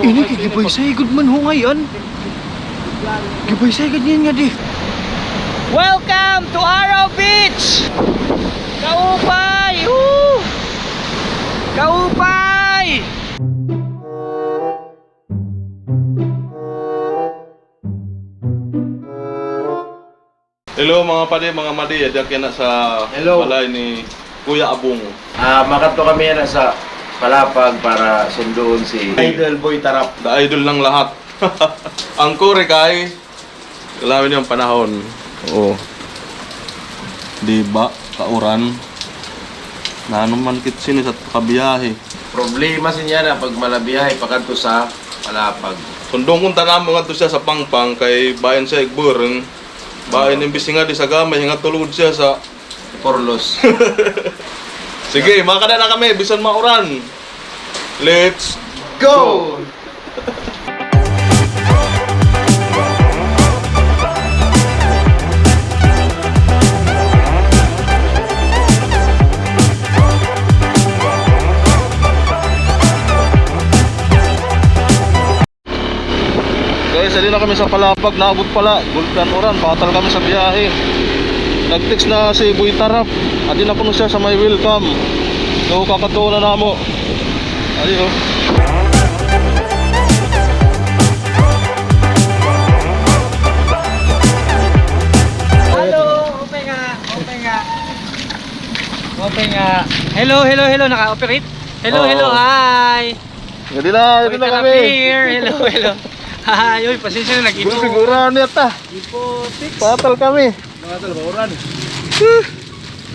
Ini gibay say good man ho ngayon. Gibay say ganyan nga di. Welcome to Araw Beach. Kaupay. Woo! Kaupay. Hello mga pade, mga madi, adyak na sa Hello. balay ni Kuya Abong. Makato kami yan sa Palapag para sunduon si Idol Boy Tarap. The idol ng lahat. Ang kore kay kalamin yung panahon. Oo. Di ba? Kauran. Nanuman kit sini sa kabiyahe. Problema siya na pag malabiyahe pakanto sa Palapag. Sundong kung tanam mo nga to siya sa pangpang kay bayan sa Igbureng. Bayan imbis nga di sa gamay, nga tulod siya sa Porlos. sige, makada na kami, bisan mauran. Let's Go! Guys, ali na kami sa Palapag, naabot pala, Gulkan Oran, patal kami sa biyahe. Nag-text na si Boy Tarap, adi na puno siya sa may welcome. So, kakatuwa na mo. Ali oh. Hello, open nga, open nga. Open nga. Hello, hello, hello, naka-operate? Hello, Oo. hello, hi. Adi na kami. Here. Hello, hello. Hi, oy, pasensya na nag-ipo. Siguro niya ta. Ipo, six. Patal kami.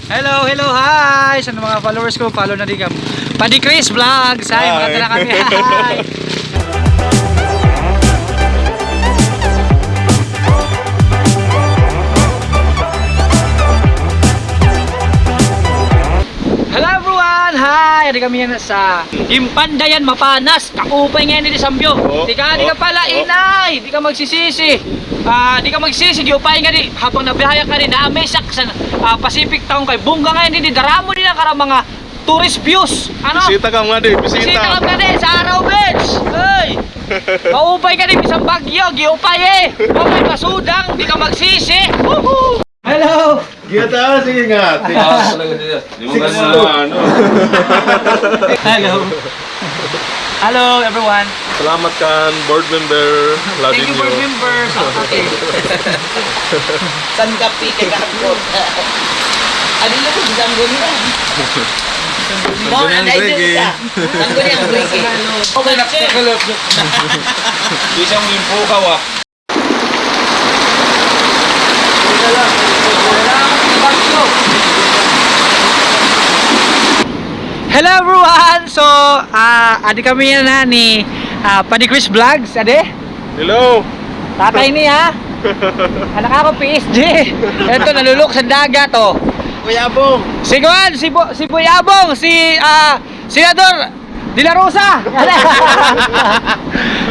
Hello, hello, hi. Sa mga followers ko, follow na din kami. Padi Chris Vlogs, hi, Hi. mga na kami, hi. Hello everyone! Hi! Di kami yan sa Impandayan, Mapanas. Kaupay ngayon ni Sambyo. Di ka pala inay. Di ka magsisisi. Di ka magsisisi. Di upay nga di. Habang nabihaya ka rin, naamisak sa Pacific Town kay Bunga ngayon di. Daramo din ang karang mga tourist views. Ano? Bisita ka nga di, Bisita ka nga di sa Araw Beach. Hey! Kaupay ka di. Bisang bagyo. Giupay eh. Okay, masudang. Di ka magsisi. Woohoo! Hello! Gita, sige nga. Hello. Hello everyone. Salamat kan board member. Love Thank you for members. Okay. San kapi kay kakot. Ano na ko isang guni na. Mo na dai ka. Ang guni ang break. Okay na kalop. Isang info ka wa. Hello everyone. So, adi kami yan na ni Padi Chris Vlogs, ade. Hello. Tatay ni ha. Anak ako PSG. Ito nalulok sa dagat oh. Kuya Bong. Si Juan, si Buyabong, si Senador De La Rosa.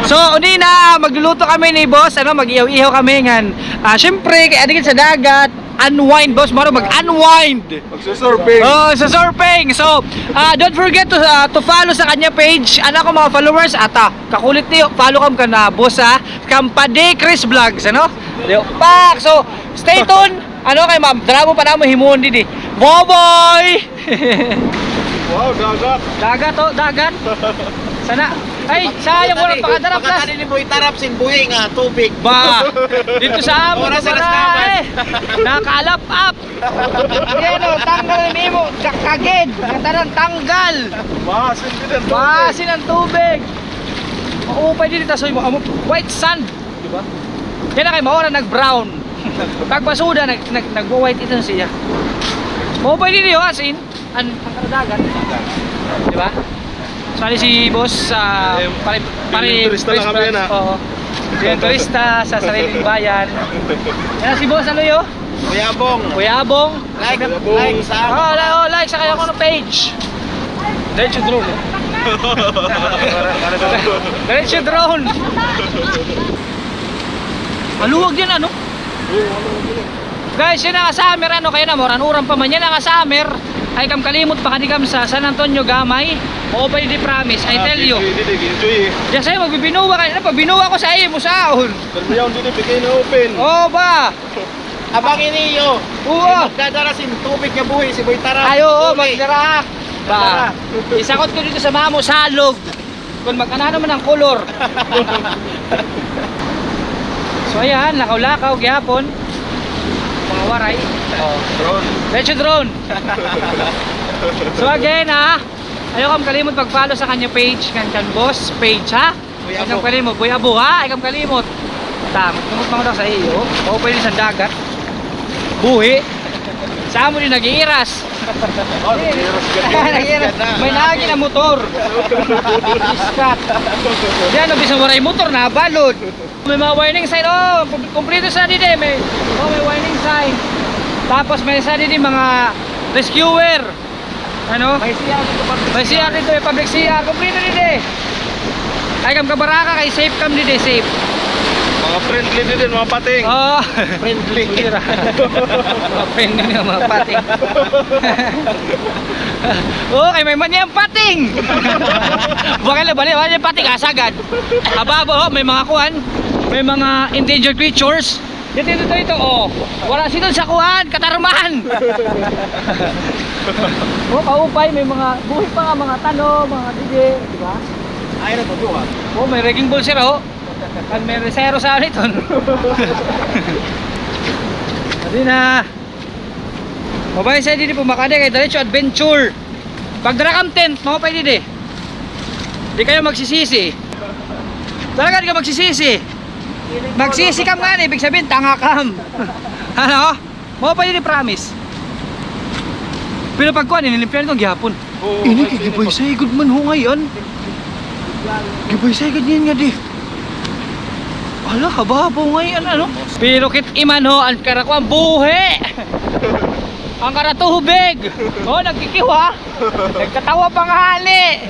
So, uni na magluluto kami ni boss, ano, mag-ihaw-ihaw kami ngan. Syempre, kay adigin sa dagat, unwind boss, maro mag-unwind. Magsusurfing. Oh, sa surfing. So, don't forget to follow sa kanya page. Ano ko mga followers ata. Kakulit niyo, follow kam kana boss ha. Kampade Chris Vlogs, ano? Yo, pak. So, stay tuned. Ano kay ma'am? Drama pa namo himuon di. Boboy. Wow, dagat. Dagat to, dagat. Sana. Ay, sayang wala pakadarap plus. Pagkatani ni Boy Tarap sin buhi nga tubig. Ba, dito sa amon Oras sa para Las eh. Nakalap up. Yan o, tanggal ni mo. Kakagid. Tanang tanggal. Masin din ang Basin ang tubig. Maupay din itasoy mo. White sand. Diba? Yan na kayo, maura nag-brown. Pag basuda, nag-white ito siya. Maupay din yun, as in. Ang karadagan. Diba? Sali si boss Yung turista lang kami yan, ha? Oo. Yung turista sa sariling bayan. Yan si boss ano yun? Kuya Bong. Kuya Abong. Like sa Like sa kayo ko ng page. Diretso drone. Diretso drone. Maluwag yan ano? Guys, yun ang summer ano, kaya na moran-uran pa man yan ang summer. Ay kam kalimot pa kani kam sa San Antonio Gamay. O pa di promise, I tell you. Enjoy. Diyan sa'yo, magbibinuwa ka. Ano pa, binuwa ko sa iyo, musaon. Pero yaw dito bigay na open. Oo ba? Abangin niyo. Oo. Magdadarasin tubig niya buhay si Boy Tara. Ay, oo, magdarak. Ba, isakot ko dito sa mamo, salog. Kung mag-ano naman ang kolor. So ayan, lakaw-lakaw, gyapon. Mga waray. Oh. Drone. Let's drone. So again ayaw kam kalimot pag-follow sa kanya page, kanyan boss page ha. Ayaw kam kalimot, Boy Abo ha, ayaw kam kalimot. Tamot, tungot mga daw sa iyo. O pwede sa dagat. Buhi. Sa mo din nag-iiras. Nag-iiras. May nagi na motor. Iskat. Diyan, bisang waray motor na balod. May mga warning sign. Oh, kompleto sa din may warning sign. Tapos may sa din mga rescuer. Ano? May CR dito, may public CR. Kompleto din Ay kam kabaraka kay safe kam din safe. Mga friendly din, mga pating. Oh, Friendly. mga friendly na mga pating. Okay, may man yung pating. Bakit bali, wala yung pating asagad. Ababa, may mga kuhan, may mga endangered creatures. Dito, oh. Wala sino sa kuhan, katarman. Oh, kaupay, may mga buhay pa mga tano, mga dige, di ba? Ay, na to ha. Oh, may wrecking ball sila, oh. At may resero sa nito. Hindi na. Mabay sa dito po makade kay diretso adventure. Pagdrakam tent, mo pa dito. Di kayo magsisisi. Talaga di ka magsisisi. Magsisi kam nga, ibig sabihin tanga kam. Ano? Mo pa dito promise. Pero pagkuan nilimpyan ko gyapon. Ini kay giboy say good man ho ngayon. Giboy say good yan nga di. Ala, kababaw ngayon, ano? Pero kit iman ho, ang karakuan buhi! Ang karatubig! Oh, nagkikiwa! Nagkatawa pang hali!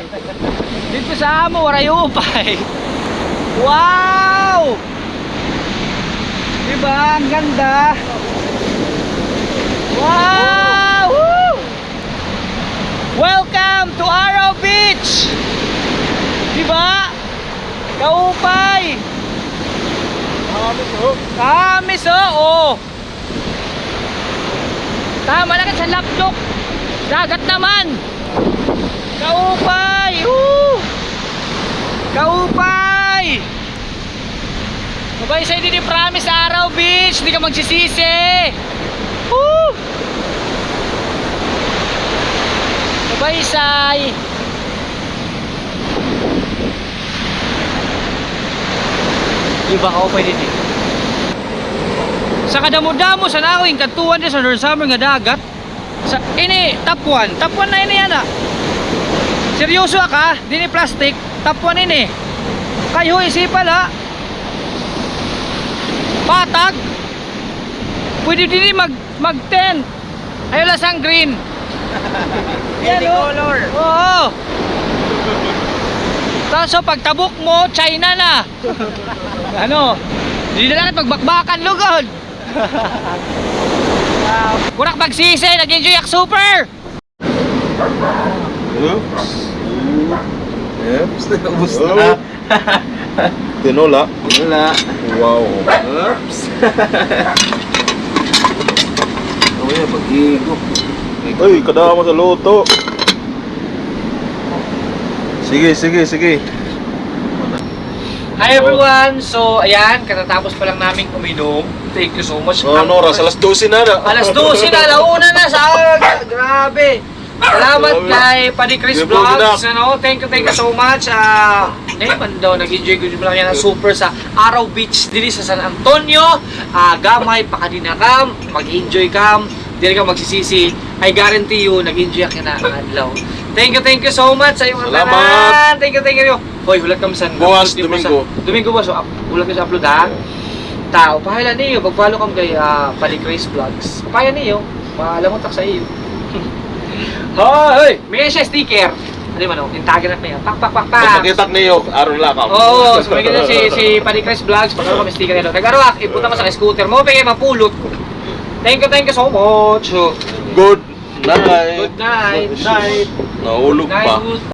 Dito sa amo, waray upay! Wow! Diba? Ang ganda! Wow! Woo! Welcome to Araw Beach! Diba? Kaupay! Kamis oh! Tama lang sa laptop. Dagat naman. Kaupay! Kaupay! Mabay sa'yo din promise Araw Beach. Hindi ka magsisisi. Woo! Mabay sa'yo. Iba ka pwede din. Sa kadamo-damo sa nawing katuan din sa North Summer nga dagat. Sa ini top 1 na ini ana. Seryoso ka, dini plastic, top 1 ini. Kayo isipal ha. Patag. Pwede din mag tent. Ayo lasang green. Yan color. Oo. Tapos so, pagtabok mo, China na. Ano? Hindi na lang pagbakbakan lugod. Kurak magsisi, nag-enjoy ak super. Oops. Oops, ubus na. Tinola. Wala. Wow. Oops. Oh, yan, pag-igo. Uy, kadama sa loto. Sige. Hi everyone! So, ayan, katatapos pa lang namin uminom. Thank you so much. Nora, alas 12 na na. Alas 12 na, launa na sa grabe. Salamat kay Paddy Chris Vlogs. Ano? Thank you so much. Man daw, nag-enjoy ko lang yan super sa Araw Beach dili sa San Antonio. Gamay, pakadinakam, mag-enjoy kam. Dili ka magsisisi. I guarantee you, nag-enjoy ka na adlaw. Thank you so much sa iyong Salamat. Thank you. Hoy, hulat kami sa Bukas, Domingo. Domingo ba? So, hulat kami sa upload ha. Tao, pahala niyo. Pag-follow kami kay Paddy Chris Vlogs. Papaya niyo. Maalamot ak sa iyo. Hoy! May siya sticker. Ano man o? Tintagan na niya. Pak. Pagpakitak niyo, aron lakam. Oo, so may ganyan si Paddy Chris Vlogs. Pagkakaroon kami sticker nito. Nag-arawak, ipunta mo sa scooter mo. Pagkakaroon mapulot. Thank you so much. Good night. Good night. Nahulog pa. Night.